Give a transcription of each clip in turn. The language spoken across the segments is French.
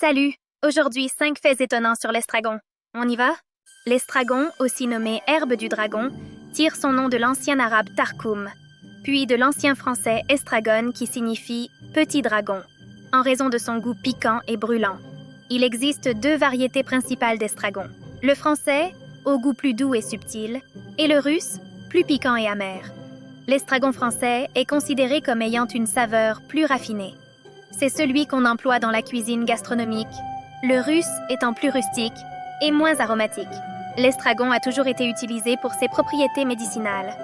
Salut! Aujourd'hui, 5 faits étonnants sur l'estragon. On y va? L'estragon, aussi nommé herbe du dragon, tire son nom de l'ancien arabe tarkoum, puis de l'ancien français estragon qui signifie petit dragon, en raison de son goût piquant et brûlant. Il existe 2 variétés principales d'estragon. Le français, au goût plus doux et subtil, et le russe, plus piquant et amer. L'estragon français est considéré comme ayant une saveur plus raffinée. C'est celui qu'on emploie dans la cuisine gastronomique, le russe étant plus rustique et moins aromatique. L'estragon a toujours été utilisé pour ses propriétés médicinales.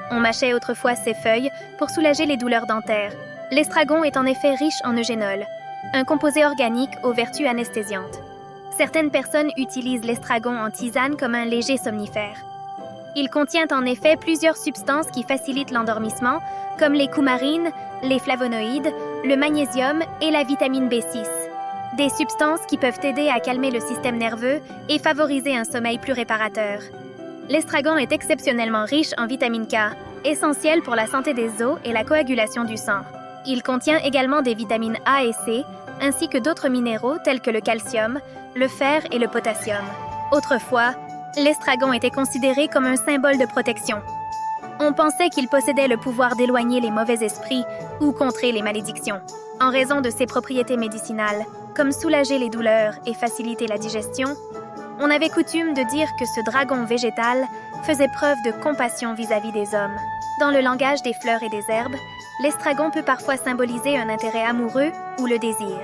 On mâchait autrefois ses feuilles pour soulager les douleurs dentaires. L'estragon est en effet riche en eugénol, un composé organique aux vertus anesthésiantes. Certaines personnes utilisent l'estragon en tisane comme un léger somnifère. Il contient en effet plusieurs substances qui facilitent l'endormissement, comme les coumarines, les flavonoïdes, le magnésium et la vitamine B6. Des substances qui peuvent aider à calmer le système nerveux et favoriser un sommeil plus réparateur. L'estragon est exceptionnellement riche en vitamine K, essentielle pour la santé des os et la coagulation du sang. Il contient également des vitamines A et C, ainsi que d'autres minéraux tels que le calcium, le fer et le potassium. Autrefois, l'estragon était considéré comme un symbole de protection. On pensait qu'il possédait le pouvoir d'éloigner les mauvais esprits ou contrer les malédictions. En raison de ses propriétés médicinales, comme soulager les douleurs et faciliter la digestion, on avait coutume de dire que ce dragon végétal faisait preuve de compassion vis-à-vis des hommes. Dans le langage des fleurs et des herbes, l'estragon peut parfois symboliser un intérêt amoureux ou le désir.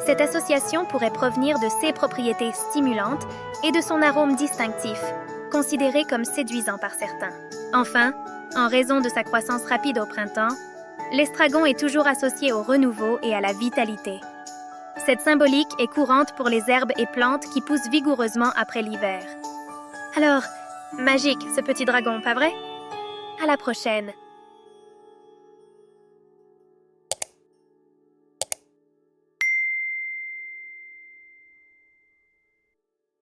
Cette association pourrait provenir de ses propriétés stimulantes et de son arôme distinctif, considéré comme séduisant par certains. Enfin, en raison de sa croissance rapide au printemps, l'estragon est toujours associé au renouveau et à la vitalité. Cette symbolique est courante pour les herbes et plantes qui poussent vigoureusement après l'hiver. Alors, magique ce petit dragon, pas vrai? À la prochaine!